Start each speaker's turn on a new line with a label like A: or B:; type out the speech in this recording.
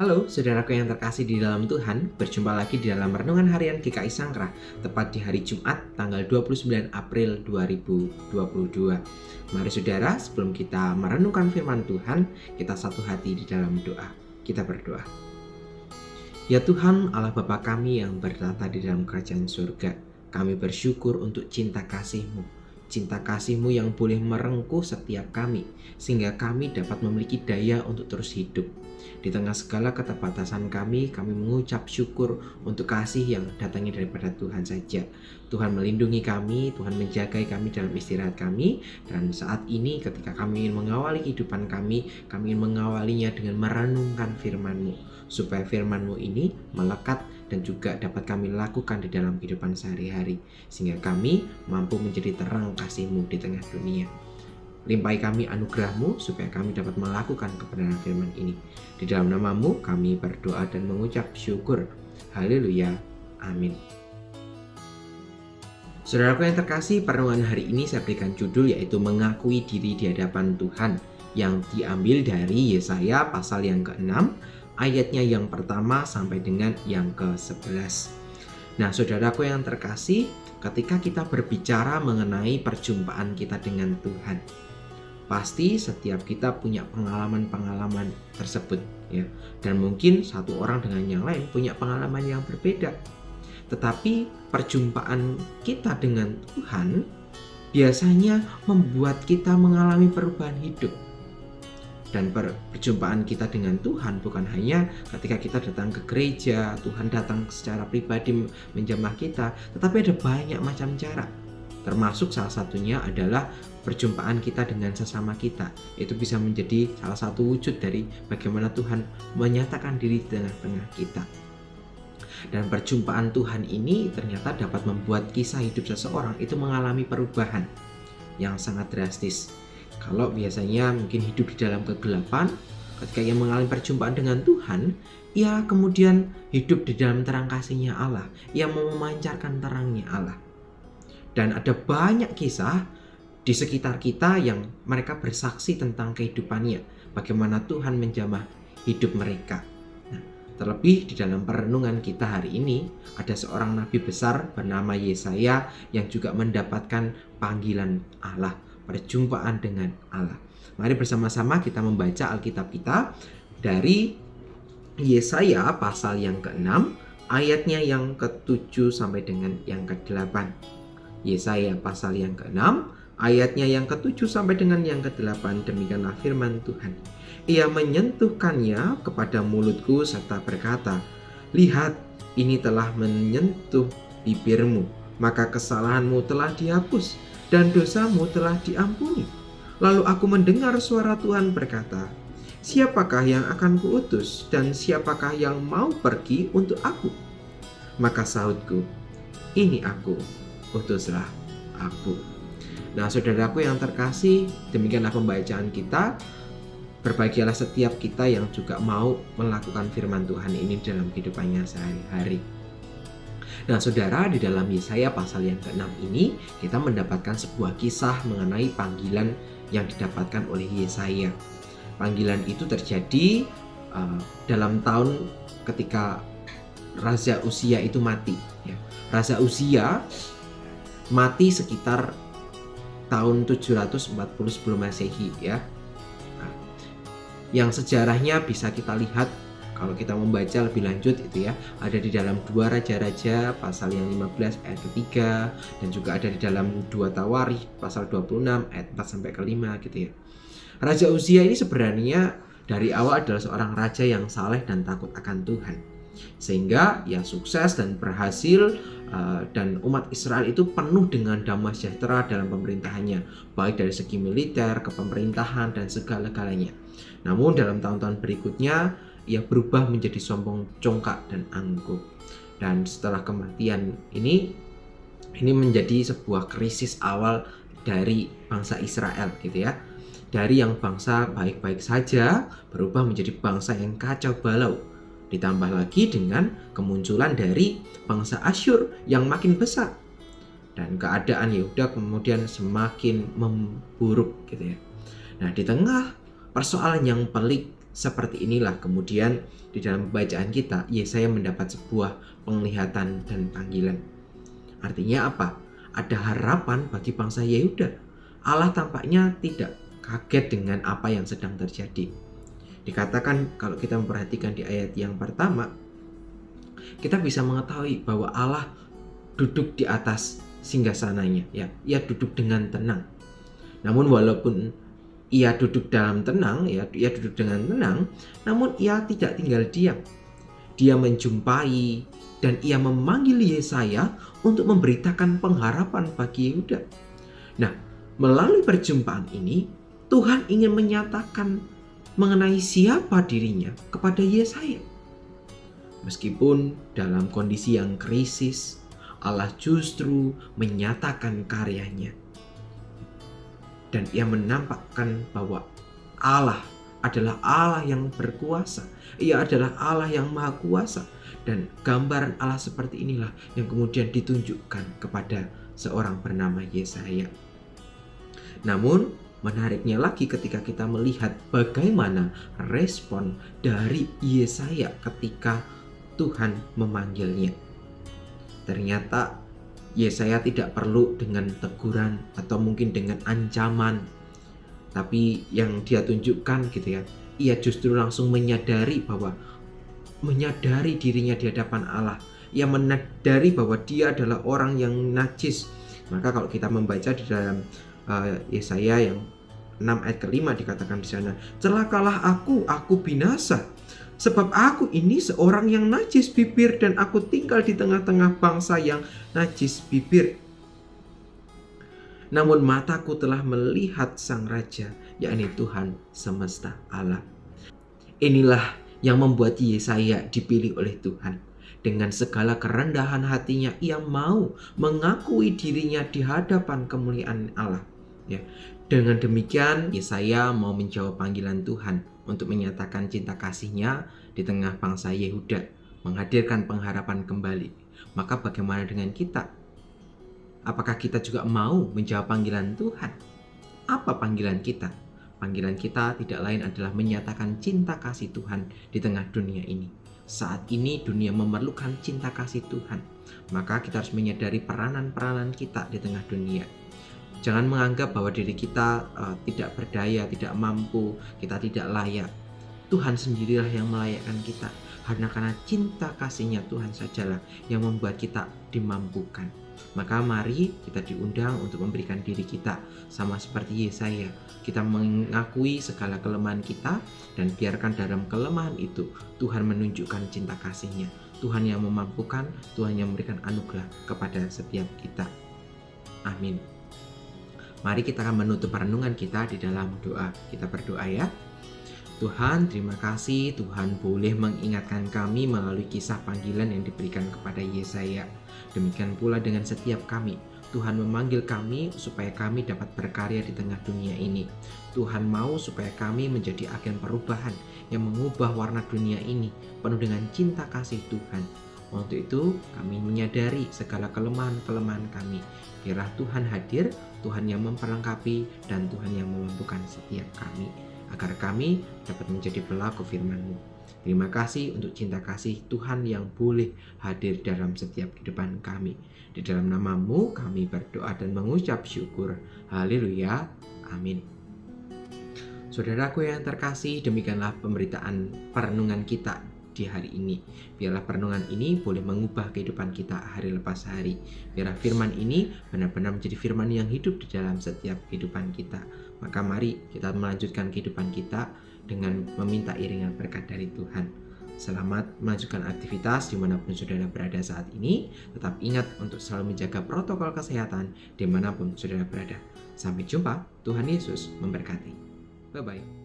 A: Halo, saudaraku yang terkasih di dalam Tuhan, berjumpa lagi di dalam Renungan Harian GKI Sangkrah, tepat di hari Jumat, tanggal 29 April 2022. Mari saudara, sebelum kita merenungkan firman Tuhan, kita satu hati di dalam doa. Kita berdoa. Ya Tuhan, Allah Bapa kami yang bertata di dalam kerajaan surga, kami bersyukur untuk cinta kasih-Mu. Cinta kasih-Mu yang boleh merengkuh setiap kami, sehingga kami dapat memiliki daya untuk terus hidup. Di tengah segala keterbatasan kami mengucap syukur untuk kasih yang datangnya daripada Tuhan saja. Tuhan melindungi kami, Tuhan menjaga kami dalam istirahat kami. Dan saat ini ketika kami ingin mengawali kehidupan kami ingin mengawalinya dengan merenungkan firman-Mu, supaya firman-Mu ini melekat dan juga dapat kami lakukan di dalam kehidupan sehari-hari, sehingga kami mampu menjadi terang kasih-Mu di tengah dunia. Limpahi kami anugerah-Mu supaya kami dapat melakukan kebenaran firman ini. Di dalam nama-Mu kami berdoa dan mengucap syukur. Haleluya. Amin. Saudaraku yang terkasih, perenungan hari ini saya berikan judul yaitu mengakui diri di hadapan Tuhan, yang diambil dari Yesaya pasal yang ke-6 ayatnya yang pertama sampai dengan yang ke-11. Nah, saudaraku yang terkasih, ketika kita berbicara mengenai perjumpaan kita dengan Tuhan, pasti setiap kita punya pengalaman-pengalaman tersebut ya. Dan mungkin satu orang dengan yang lain punya pengalaman yang berbeda. Tetapi perjumpaan kita dengan Tuhan biasanya membuat kita mengalami perubahan hidup. Dan perjumpaan kita dengan Tuhan bukan hanya ketika kita datang ke gereja, Tuhan datang secara pribadi menjamah kita, tetapi ada banyak macam cara. Termasuk salah satunya adalah perjumpaan kita dengan sesama kita. Itu bisa menjadi salah satu wujud dari bagaimana Tuhan menyatakan diri di tengah-tengah kita. Dan perjumpaan Tuhan ini ternyata dapat membuat kisah hidup seseorang itu mengalami perubahan yang sangat drastis. Kalau biasanya mungkin hidup di dalam kegelapan, ketika ia mengalami perjumpaan dengan Tuhan, ia kemudian hidup di dalam terang kasih-Nya Allah. Ia memancarkan terangnya Allah. Dan ada banyak kisah di sekitar kita yang mereka bersaksi tentang kehidupannya, bagaimana Tuhan menjamah hidup mereka. Nah, terlebih di dalam perenungan kita hari ini, ada seorang nabi besar bernama Yesaya yang juga mendapatkan panggilan Allah, perjumpaan dengan Allah. Mari bersama-sama kita membaca Alkitab kita dari Yesaya pasal yang ke-6, ayatnya yang ke-7 sampai dengan yang ke-8. Yesaya pasal yang ke-6, ayatnya yang ke-7 sampai dengan yang ke-8, demikianlah firman Tuhan. Ia menyentuhkannya kepada mulutku serta berkata, lihat, ini telah menyentuh bibirmu, maka kesalahanmu telah dihapus dan dosamu telah diampuni. Lalu aku mendengar suara Tuhan berkata, siapakah yang akan kuutus dan siapakah yang mau pergi untuk aku? Maka sahutku, ini aku, utuslah aku. Nah, saudaraku yang terkasih, demikianlah pembacaan kita. Berbahagialah setiap kita yang juga mau melakukan firman Tuhan ini dalam kehidupannya sehari-hari. Nah, saudara, di dalam Yesaya pasal yang ke-6 ini kita mendapatkan sebuah kisah mengenai panggilan yang didapatkan oleh Yesaya. Panggilan itu terjadi dalam tahun ketika Raja Uzia itu mati ya. Raja Uzia mati sekitar tahun 740 sebelum Masehi ya. Nah, yang sejarahnya bisa kita lihat kalau kita membaca lebih lanjut itu ya, ada di dalam 2 Raja-Raja pasal yang 15 ayat ketiga, dan juga ada di dalam 2 Tawarikh pasal 26 ayat 4 sampai ke 5 gitu ya. Raja Uzia ini sebenarnya dari awal adalah seorang raja yang saleh dan takut akan Tuhan, sehingga ia sukses dan berhasil, dan umat Israel itu penuh dengan damai sejahtera dalam pemerintahannya, baik dari segi militer, kepemerintahan, dan segala-galanya. Namun dalam tahun-tahun berikutnya ia berubah menjadi sombong, congkak, dan angkuh. Dan setelah kematian ini menjadi sebuah krisis awal dari bangsa Israel gitu ya. Dari yang bangsa baik-baik saja berubah menjadi bangsa yang kacau balau. Ditambah lagi dengan kemunculan dari bangsa Asyur yang makin besar. Dan keadaan Yehuda kemudian semakin memburuk gitu ya. Nah, di tengah persoalan yang pelik seperti inilah kemudian di dalam bacaan kita Yesaya mendapat sebuah penglihatan dan panggilan. Artinya apa? Ada harapan bagi bangsa Yehuda. Allah tampaknya tidak kaget dengan apa yang sedang terjadi. Dikatakan kalau kita memperhatikan di ayat yang pertama, kita bisa mengetahui bahwa Allah duduk di atas singgasananya, ya. Ia duduk dengan tenang. Namun walaupun ia duduk dalam tenang, ia duduk dengan tenang, namun ia tidak tinggal diam. Dia menjumpai dan ia memanggil Yesaya untuk memberitakan pengharapan bagi Yehuda. Nah, melalui perjumpaan ini, Tuhan ingin menyatakan mengenai siapa dirinya kepada Yesaya. Meskipun dalam kondisi yang krisis, Allah justru menyatakan karyanya. Dan ia menampakkan bahwa Allah adalah Allah yang berkuasa. Ia adalah Allah yang maha kuasa. Dan gambaran Allah seperti inilah yang kemudian ditunjukkan kepada seorang bernama Yesaya. Namun menariknya lagi ketika kita melihat bagaimana respon dari Yesaya ketika Tuhan memanggilnya. Ternyata Yesaya tidak perlu dengan teguran atau mungkin dengan ancaman. Tapi yang dia tunjukkan gitu ya, ia justru langsung menyadari dirinya di hadapan Allah. Ia menyadari bahwa dia adalah orang yang najis. Maka kalau kita membaca di dalam Yesaya yang 6 ayat ke-5 dikatakan di sana, "Celakalah aku binasa. Sebab aku ini seorang yang najis bibir dan aku tinggal di tengah-tengah bangsa yang najis bibir. Namun mataku telah melihat Sang Raja, yakni Tuhan semesta alam." Inilah yang membuat Yesaya dipilih oleh Tuhan. Dengan segala kerendahan hatinya, ia mau mengakui dirinya di hadapan kemuliaan Allah. Ya. Dengan demikian, Yesaya mau menjawab panggilan Tuhan untuk menyatakan cinta kasihnya di tengah bangsa Yehuda, menghadirkan pengharapan kembali. Maka bagaimana dengan kita? Apakah kita juga mau menjawab panggilan Tuhan? Apa panggilan kita? Panggilan kita tidak lain adalah menyatakan cinta kasih Tuhan di tengah dunia ini. Saat ini dunia memerlukan cinta kasih Tuhan. Maka kita harus menyadari peranan-peranan kita di tengah dunia. Jangan menganggap bahwa diri kita tidak berdaya, tidak mampu, kita tidak layak. Tuhan sendirilah yang melayakkan kita. Karena cinta kasih-Nya Tuhan sajalah yang membuat kita dimampukan. Maka mari kita diundang untuk memberikan diri kita sama seperti Yesaya. Kita mengakui segala kelemahan kita dan biarkan dalam kelemahan itu Tuhan menunjukkan cinta kasih-Nya. Tuhan yang memampukan, Tuhan yang memberikan anugerah kepada setiap kita. Amin. Mari kita akan menutup renungan kita di dalam doa. Kita berdoa ya. Tuhan, terima kasih Tuhan boleh mengingatkan kami melalui kisah panggilan yang diberikan kepada Yesaya. Demikian pula dengan setiap kami. Tuhan memanggil kami supaya kami dapat berkarya di tengah dunia ini. Tuhan mau supaya kami menjadi agen perubahan yang mengubah warna dunia ini penuh dengan cinta kasih Tuhan. Untuk itu kami menyadari segala kelemahan-kelemahan kami. Biarlah Tuhan hadir, Tuhan yang memperlengkapi dan Tuhan yang memampukan setiap kami, agar kami dapat menjadi pelaku firman-Mu. Terima kasih untuk cinta kasih Tuhan yang boleh hadir dalam setiap kehidupan kami. Di dalam nama-Mu kami berdoa dan mengucap syukur. Haleluya. Amin. Saudaraku yang terkasih, demikianlah pemberitaan perenungan kita di hari ini. Biarlah perenungan ini boleh mengubah kehidupan kita hari lepas hari. Biarlah firman ini benar-benar menjadi firman yang hidup di dalam setiap kehidupan kita. Maka mari kita melanjutkan kehidupan kita dengan meminta iringan berkat dari Tuhan. Selamat melanjutkan aktivitas dimanapun saudara berada saat ini. Tetap ingat untuk selalu menjaga protokol kesehatan dimanapun saudara berada. Sampai jumpa, Tuhan Yesus memberkati. Bye-bye.